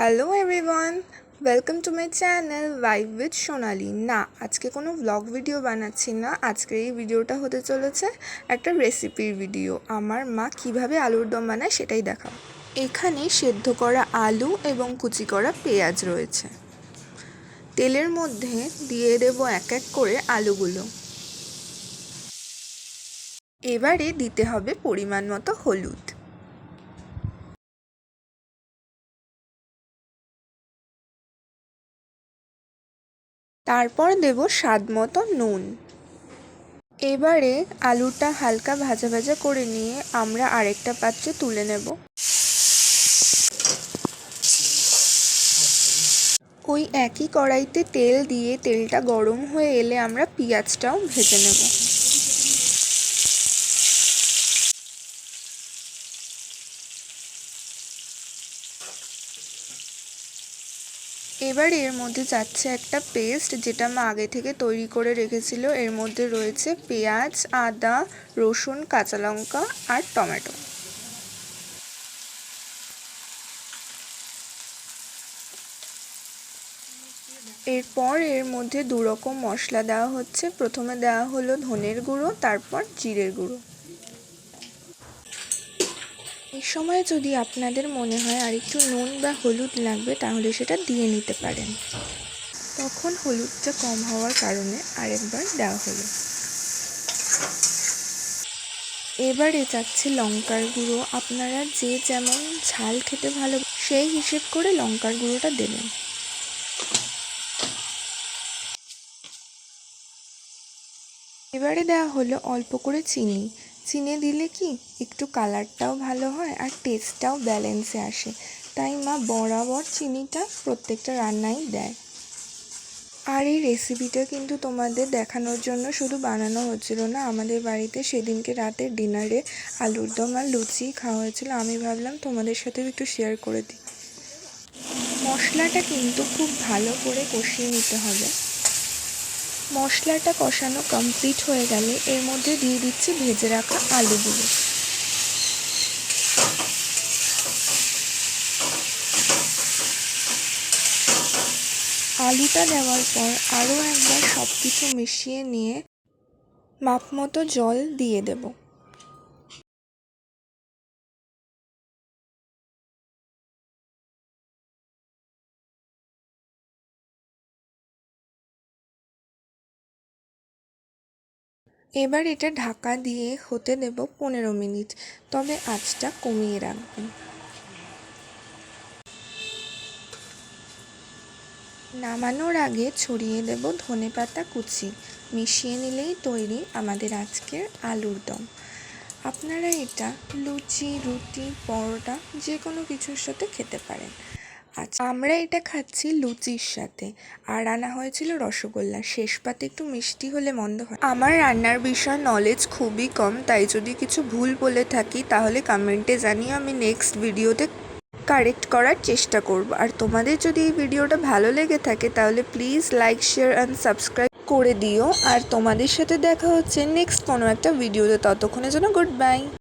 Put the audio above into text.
Hello everyone, welcome to my channel vibe with Sonali. না, আজকে কোনো ব্লগ ভিডিও বানাচ্ছি না। আজকে এই ভিডিওটা হতে চলেছে একটা রেসিপির ভিডিও। আমার মা কিভাবে আলুর দম বানায় সেটাই দেখাবো। এখানে সেদ্ধ করা আলু এবং কুচি করা পেঁয়াজ রয়েছে। তেলের মধ্যে দিয়ে দেবো এক এক করে আলুগুলো। এবারে দিতে হবে পরিমাণ মতো হলুদ। তারপর দেব স্বাদ মতো নুন। এবারে আলুটা হালকা ভাজা ভাজা করে নিয়ে আমরা আরেকটা পাত্রে তুলে নেব। ওই একই কড়াইতে তেল দিয়ে তেলটা গরম হয়ে এলে আমরা পেঁয়াজটাও ভেজে নেব। এবার এর মধ্যে যাচ্ছে একটা পেস্ট, যেটা মা আগে থেকে তৈরি করে রেখেছিল। এর মধ্যে রয়েছে পেঁয়াজ, আদা, রসুন, কাঁচা লঙ্কা আর টমেটো। এরপর এর মধ্যে দু রকম মশলা দেওয়া হচ্ছে। প্রথমে দেওয়া হলো ধনের গুঁড়ো, তারপর জিরের গুঁড়ো। এই সময় যদি আপনাদের মনে হয় আর একটু নুন বা হলুদ লাগবে তাহলে সেটা দিয়ে নিতে পারেন। তখন হলুদটা কম হওয়ার কারণে আরেকবার দেওয়া হলো। এবারে যাচ্ছে লঙ্কার গুঁড়ো। আপনারা যে যেমন ঝাল খেতে ভালো সেই হিসেব করে লঙ্কার গুঁড়োটা দেবেন। এবারে দেওয়া হলো অল্প করে চিনি। চিনি দিলে কি একটু কালারটাও ভালো হয় আর টেস্টটাও ব্যালেন্সে আসে, তাই মা বরাবর চিনিটা প্রত্যেকটা রান্নায় দেয়। আর এই রেসিপিটা কিন্তু তোমাদের দেখানোর জন্য শুধু বানানো হচ্ছিল না, আমাদের বাড়িতে সেদিনকে রাতের ডিনারে আলুর দম আর লুচি খাওয়া হয়েছিল। আমি ভাবলাম তোমাদের সাথেও একটু শেয়ার করে দিই। মশলাটা কিন্তু খুব ভালো করে কষিয়ে নিতে হবে। মশলাটা কষানো কমপ্লিট হয়ে গেলে এর মধ্যে দিয়ে দিচ্ছি ভেজে রাখা আলুগুলো। আলুটা দেওয়ার পর আরও একবার সব কিছু মিশিয়ে নিয়ে মাপ মতো জল দিয়ে দেব। এবার এটা ঢাকা দিয়ে হতে দেব 15 মিনিট, তবে আঁচটা কমিয়ে রাখবেন। নামানোর আগে ছড়িয়ে দেব ধনেপাতা কুচি। মিশিয়ে নিলেই তৈরি আমাদের আজকের আলুর দম। আপনারা এটা লুচি, রুটি, পরোটা যে কোনো কিছুর সাথে খেতে পারেন। আচ্ছা, আমরা এটা খাচ্ছি লুচির সাথে। আর আনা হয়েছিল রসগোল্লা। শেষ পাতে একটু মিষ্টি হলে মন্দ হয়। আমার রান্নার বিষয়ে নলেজ খুবই কম, তাই যদি কিছু ভুল বলে থাকি তাহলে কমেন্টে জানিয়ে আমি নেক্সট ভিডিওতে কারেক্ট করার চেষ্টা করব। আর তোমাদের যদি এই ভিডিওটা ভালো লেগে থাকে তাহলে please like, share and subscribe করে দিও। আর তোমাদের সাথে দেখা হচ্ছে নেক্সট কোনো একটা ভিডিওতে। ততক্ষণের জন্য গুড বাই।